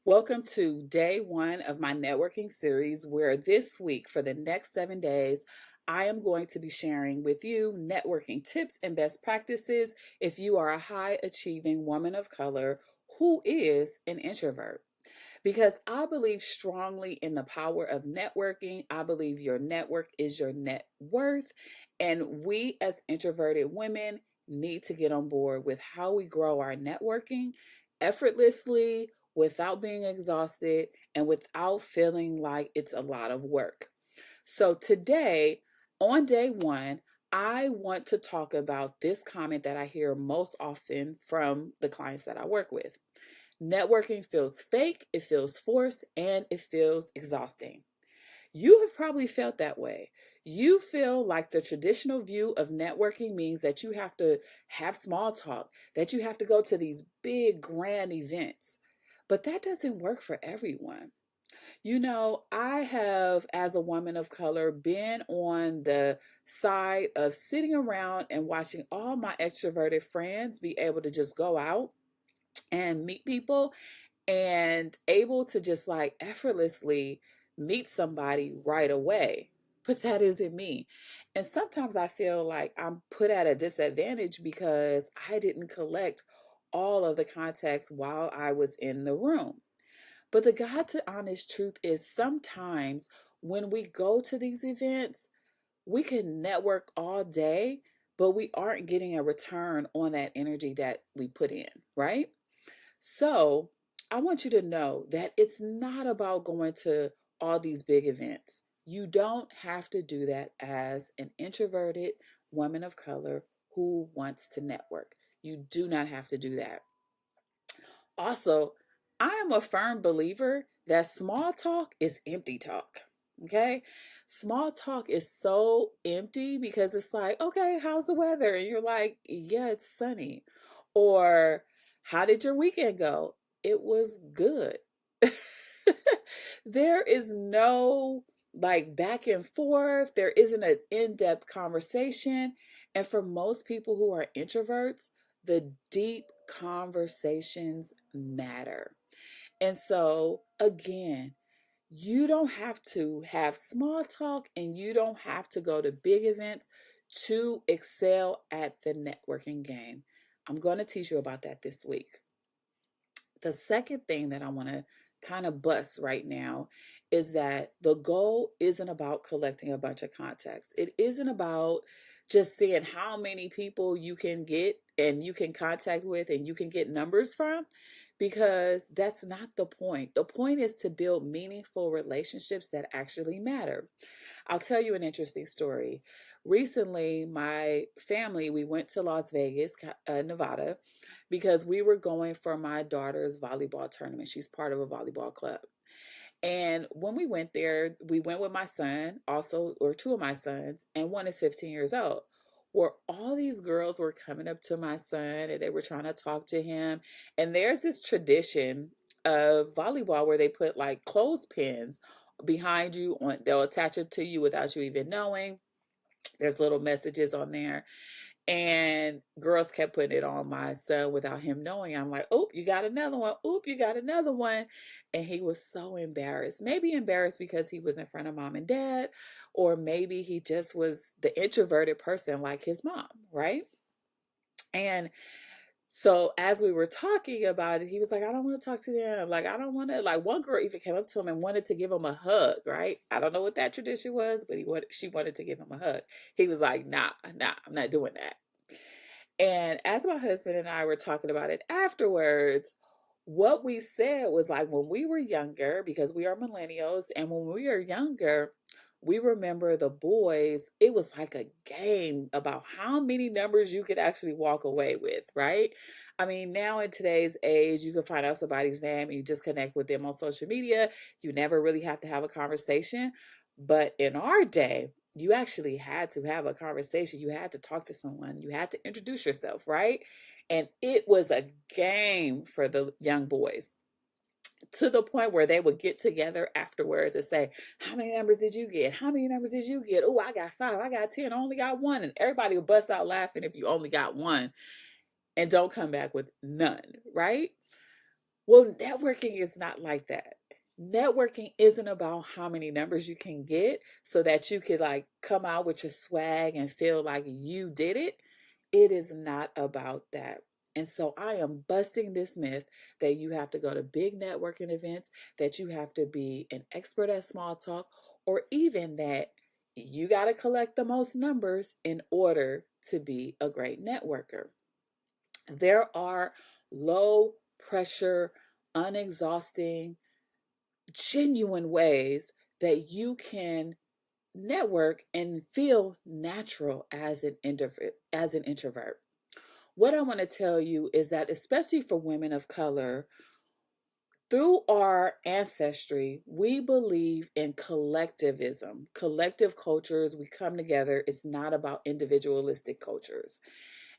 Welcome to day one of my networking series, where this week, for the next 7 days, I am going to be sharing with you networking tips and best practices if you are a high achieving woman of color who is an introvert. Because I believe strongly in the power of networking. I believe your network is your net worth. And we, as introverted women, need to get on board with how we grow our networking effortlessly, without being exhausted, and without feeling like it's a lot of work. So, today, on day one, I want to talk about this comment that I hear most often from the clients that I work with. Networking feels fake, it feels forced, and it feels exhausting. You have probably felt that way. You feel like the traditional view of networking means that you have to have small talk, that you have to go to these big, grand events. But that doesn't work for everyone. I have, as a woman of color, been on the side of sitting around and watching all my extroverted friends be able to just go out and meet people and able to just like effortlessly meet somebody right away. But that isn't me. And sometimes I feel like I'm put at a disadvantage because I didn't collect all of the context while I was in the room. But the God to honest truth is sometimes when we go to these events, we can network all day, but we aren't getting a return on that energy that we put in, right? So I want you to know that it's not about going to all these big events. You don't have to do that as an introverted woman of color who wants to network. You do not have to do that. Also, I am a firm believer that small talk is empty talk. Okay? Small talk is so empty because it's like, okay, how's the weather? And you're like, yeah, it's sunny. Or, how did your weekend go? It was good. There is no like back and forth. There isn't an in depth conversation. And for most people who are introverts, the deep conversations matter. And so, again, you don't have to have small talk and you don't have to go to big events to excel at the networking game. I'm going to teach you about that this week. The second thing that I want to kind of bust right now is that the goal isn't about collecting a bunch of contacts. It isn't about just seeing how many people you can get and you can contact with and you can get numbers from, because that's not the point. The point is to build meaningful relationships that actually matter. I'll tell you an interesting story. Recently, my family, we went to Las Vegas, Nevada, because we were going for my daughter's volleyball tournament. She's part of a volleyball club. And when we went there, we went with my son, also, or two of my sons, and one is 15 years old. Where all these girls were coming up to my son and they were trying to talk to him. And there's this tradition of volleyball where they put like clothespins behind you on, they'll attach it to you without you even knowing. There's little messages on there, and girls kept putting it on my son without him knowing. I'm like, "Oh, you got another one. Oop, you got another one." And he was so embarrassed. Maybe embarrassed because he was in front of mom and dad, or maybe he just was the introverted person like his mom, right? And so as we were talking about it, he was like, "I don't want to talk to them. Like, I don't want to." Like, one girl even came up to him and wanted to give him a hug, right? I don't know what that tradition was, but she wanted to give him a hug. He was like, "Nah, nah, I'm not doing that." And as my husband and I were talking about it afterwards, what we said was like, when we were younger, because we are millennials, and when we were younger, we remember the boys, it was like a game about how many numbers you could actually walk away with, right? I mean, now in today's age, you can find out somebody's name and you just connect with them on social media. You never really have to have a conversation. But in our day, you actually had to have a conversation. You had to talk to someone. You had to introduce yourself, right? And it was a game for the young boys, to the point where they would get together afterwards and say, "How many numbers did you get? How many numbers did you get? Oh, I got five. I got 10. I only got one." And everybody would bust out laughing if you only got one and don't come back with none, right? Well, networking is not like that. Networking isn't about how many numbers you can get so that you could like come out with your swag and feel like you did it. It is not about that. And so I am busting this myth that you have to go to big networking events, that you have to be an expert at small talk, or even that you got to collect the most numbers in order to be a great networker. There are low pressure, unexhausting, genuine ways that you can network and feel natural as an introvert. What I want to tell you is that especially for women of color, through our ancestry, we believe in collectivism, collective cultures. We come together. It's not about individualistic cultures.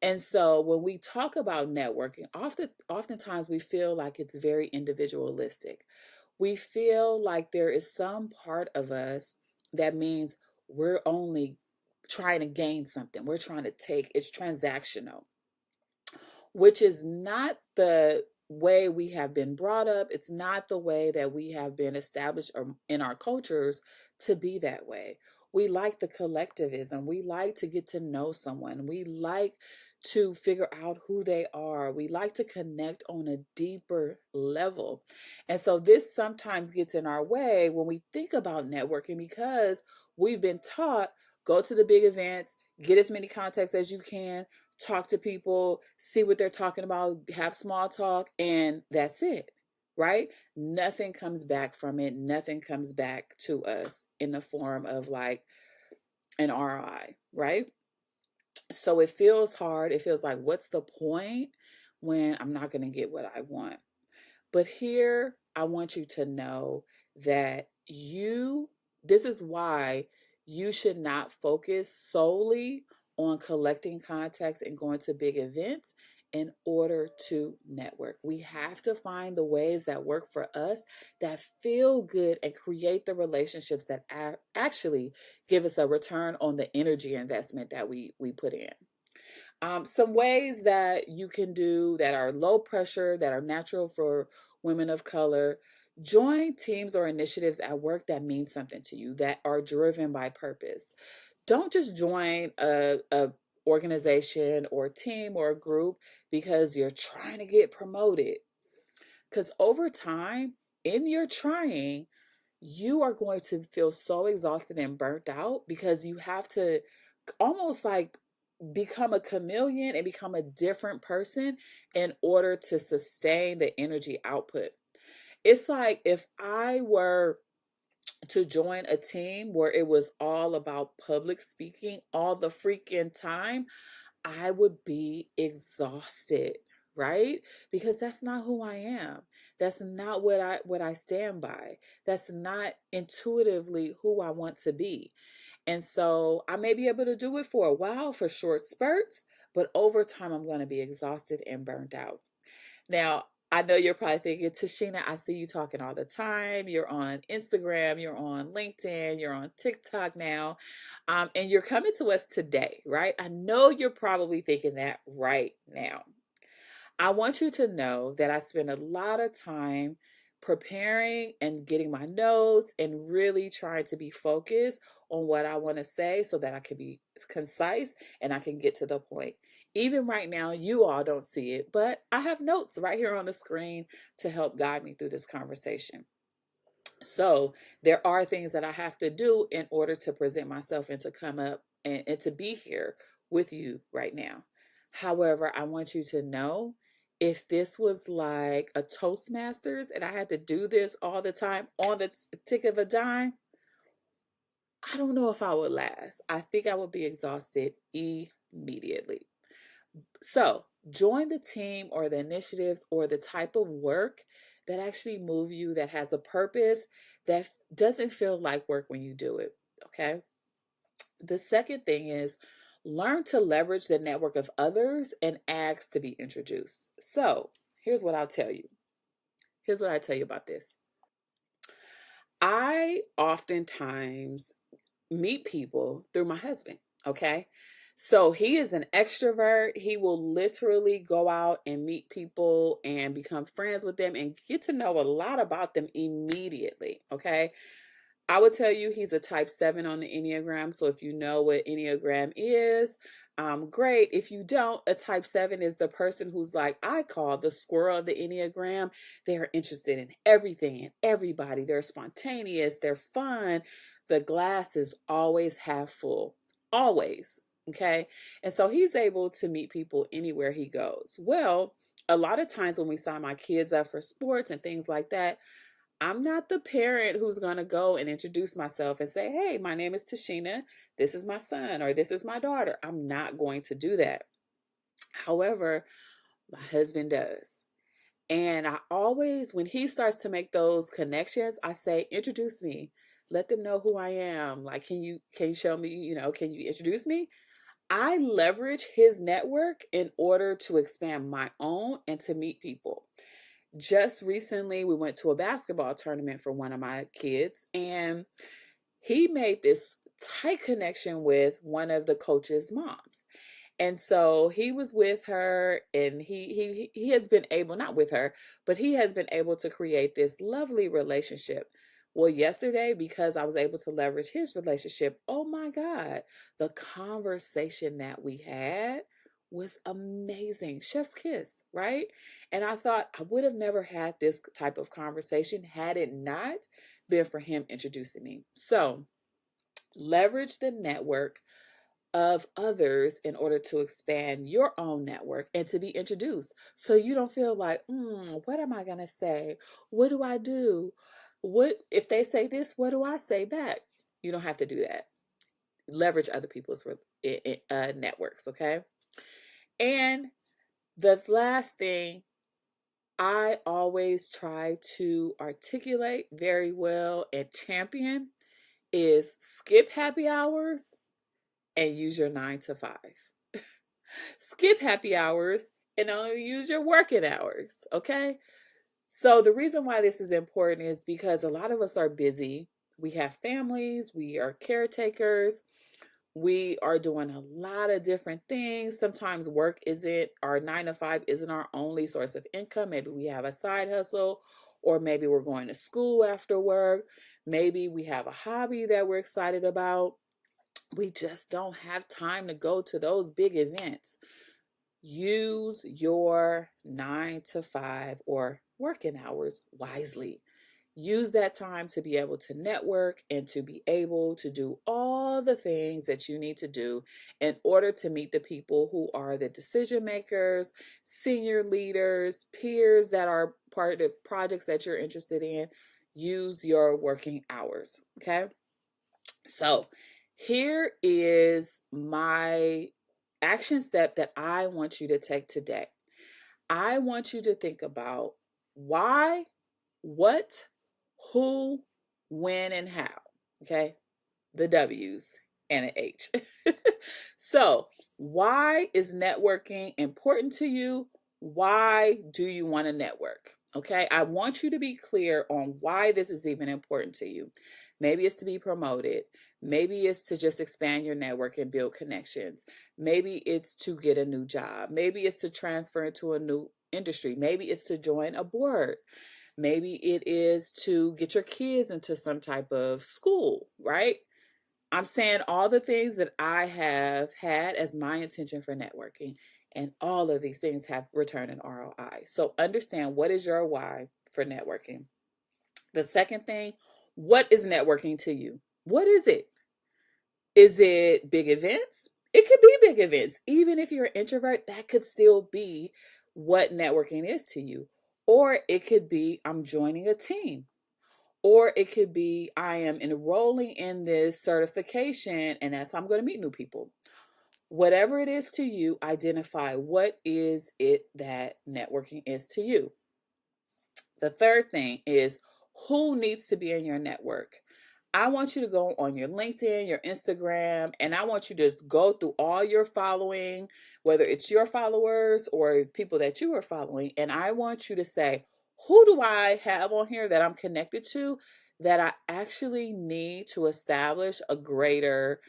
And so when we talk about networking, oftentimes we feel like it's very individualistic. We feel like there is some part of us that means we're only trying to gain something. We're trying to take, it's transactional, which is not the way we have been brought up. It's not the way that we have been established in our cultures to be that way. We like the collectivism. We like to get to know someone. We like to figure out who they are. We like to connect on a deeper level. And so this sometimes gets in our way when we think about networking because we've been taught go to the big events, get as many contacts as you can, talk to people, see what they're talking about, have small talk, and that's it, right? Nothing comes back from it. Nothing comes back to us in the form of like an ROI, right? So it feels hard. It feels like, what's the point when I'm not going to get what I want? But here, I want you to know that this is why you should not focus solely on collecting contacts and going to big events in order to network. We have to find the ways that work for us, that feel good, and create the relationships that actually give us a return on the energy investment that we put in. Some ways that you can do that are low pressure, that are natural for women of color. Join teams or initiatives at work that mean something to you, that are driven by purpose. Don't just join a organization or a team or a group because you're trying to get promoted. Because over time, in your trying, you are going to feel so exhausted and burnt out because you have to almost like become a chameleon and become a different person in order to sustain the energy output. It's like if I were to join a team where it was all about public speaking all the freaking time, I would be exhausted, right? Because that's not who I am. That's not what I stand by. That's not intuitively who I want to be. And so I may be able to do it for a while, for short spurts, but over time I'm going to be exhausted and burnt out. Now, I know you're probably thinking, Tashina, I see you talking all the time. You're on Instagram, you're on LinkedIn, you're on TikTok now, and you're coming to us today, right? I know you're probably thinking that right now. I want you to know that I spend a lot of time preparing and getting my notes and really trying to be focused on what I want to say so that I can be concise and I can get to the point. Even right now, you all don't see it, but I have notes right here on the screen to help guide me through this conversation. So there are things that I have to do in order to present myself and to come up and to be here with you right now. However, I want you to know if this was like a Toastmasters and I had to do this all the time on the tick of a dime, I don't know if I would last. I think I would be exhausted immediately. So, join the team or the initiatives or the type of work that actually move you, that has a purpose, that doesn't feel like work when you do it. Okay. The second thing is learn to leverage the network of others and ask to be introduced. So, here's what I'll tell you. Here's what I tell you about this. I oftentimes meet people through my husband. Okay. So he is an extrovert. He will literally go out and meet people and become friends with them and get to know a lot about them immediately. Okay. I would tell you he's a type 7 on the Enneagram. So if you know what Enneagram is, great. If you don't, a type 7 is the person who's like, I call the squirrel of the Enneagram. They're interested in everything and everybody. They're spontaneous, they're fun. The glass is always half full, always. Okay. And so he's able to meet people anywhere he goes. Well, a lot of times when we sign my kids up for sports and things like that, I'm not the parent who's going to go and introduce myself and say, hey, my name is Tashina. This is my son or this is my daughter. I'm not going to do that. However, my husband does. And I always, when he starts to make those connections, I say, introduce me. Let them know who I am. Like, can you show me, can you introduce me? I leverage his network in order to expand my own and to meet people. Just recently, we went to a basketball tournament for one of my kids, and he made this tight connection with one of the coach's moms. And so he was with her, and he has been able, not with her, but he has been able to create this lovely relationship. Well, yesterday, because I was able to leverage his relationship, oh my God, the conversation that we had was amazing. Chef's kiss, right? And I thought I would have never had this type of conversation had it not been for him introducing me. So leverage the network of others in order to expand your own network and to be introduced. So you don't feel like, what am I going to say? What do I do? What if they say this? What do I say back? You don't have to do that. Leverage other people's networks, okay? And the last thing I always try to articulate very well and champion is skip happy hours and use your 9 to 5. Skip happy hours and only use your working hours. Okay. So the reason why this is important is because a lot of us are busy. We have families, we are caretakers, we are doing a lot of different things. Sometimes work isn't our 9 to 5 isn't our only source of income. Maybe we have a side hustle, or maybe we're going to school after work. Maybe we have a hobby that we're excited about. We just don't have time to go to those big events. Use your 9 to 5 or working hours wisely. Use that time to be able to network and to be able to do all the things that you need to do in order to meet the people who are the decision makers, senior leaders, peers that are part of projects that you're interested in. Use your working hours. Okay. So here is my action step that I want you to take today. I want you to think about why, what, who, when, and how. Okay. The W's and an H. So, why is networking important to you? Why do you want to network? Okay. I want you to be clear on why this is even important to you. Maybe it's to be promoted. Maybe it's to just expand your network and build connections. Maybe it's to get a new job. Maybe it's to transfer into a new industry. Maybe it's to join a board. Maybe it is to get your kids into some type of school, right? I'm saying all the things that I have had as my intention for networking, and all of these things have return and ROI. So understand, what is your why for networking. The second thing, what is networking to you? What is it? Is it big events? It could be big events. Even if you're an introvert, that could still be what networking is to you. Or it could be, I'm joining a team. Or it could be, I am enrolling in this certification and that's how I'm going to meet new people. Whatever it is to you, identify what is it that networking is to you. The third thing is, who needs to be in your network? I want you to go on your LinkedIn, your Instagram, and I want you to just go through all your following, whether it's your followers or people that you are following. And I want you to say, who do I have on here that I'm connected to that I actually need to establish a greater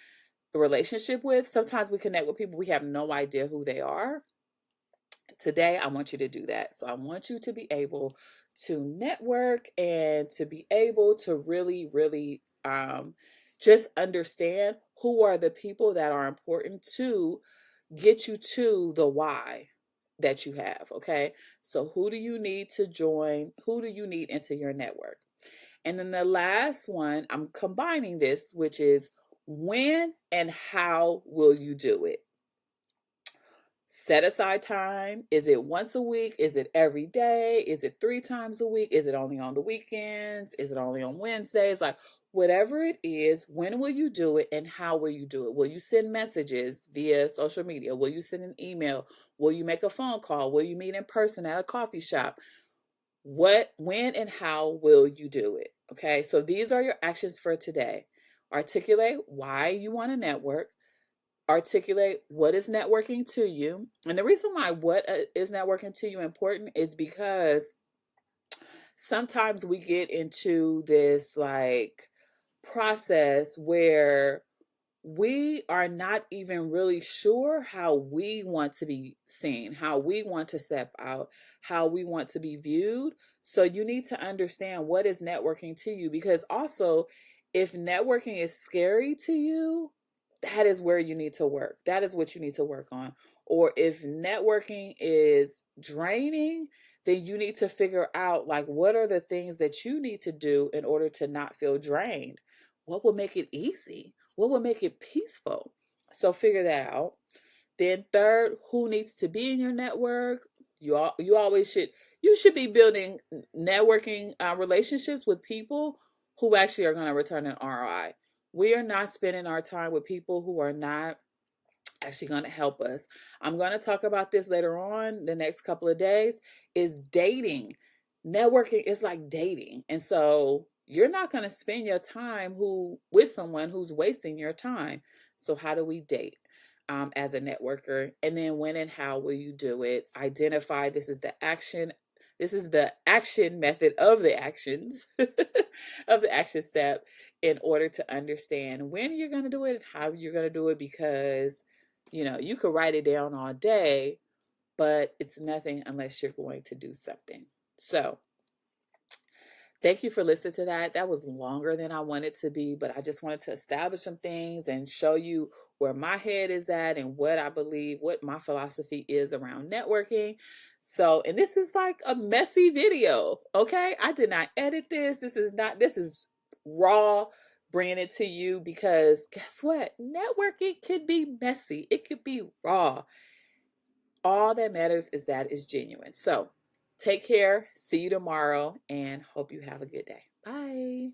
relationship with. Sometimes we connect with people we have no idea who they are. Today, I want you to do that. So I want you to be able to network and to be able to really, really just understand who are the people that are important to get you to the why that you have. Okay. So who do you need to join? Who do you need into your network? And then the last one, I'm combining this, which is when and how will you do it? Set aside time. Is it once a week? Is it every day? Is it 3 times a week? Is it only on the weekends? Is it only on Wednesdays? Like, whatever it is, when will you do it and how will you do it? Will you send messages via social media? Will you send an email? Will you make a phone call? Will you meet in person at a coffee shop? What, when, and how will you do it? Okay, so these are your actions for today. Articulate why you want to network. Articulate what is networking to you. And the reason why what is networking to you important is because sometimes we get into this like process where we are not even really sure how we want to be seen, how we want to step out, how we want to be viewed. So you need to understand what is networking to you, because also if networking is scary to you, that is where you need to work. That is what you need to work on. Or if networking is draining, then you need to figure out like what are the things that you need to do in order to not feel drained. What will make it easy? What will make it peaceful? So figure that out. Then third, who needs to be in your network? You always should be building networking relationships with people who actually are going to return an ROI. We are not spending our time with people who are not actually going to help us. I'm going to talk about this later on the next couple of days. Is dating. Networking is like dating. And so you're not going to spend your time with someone who's wasting your time. So how do we date as a networker? And then when and how will you do it? Identify. This is the action. This is the action method of the actions of the action step in order to understand when you're going to do it and how you're going to do it, because you could write it down all day, but it's nothing unless you're going to do something. So thank you for listening to that. That was longer than I wanted to be, but I just wanted to establish some things and show you where my head is at and what I believe, what my philosophy is around networking. So, and this is like a messy video, okay? I did not edit this. This is raw, bringing it to you, because guess what? Networking could be messy. It could be raw. All that matters is that it's genuine. So take care. See you tomorrow and hope you have a good day. Bye.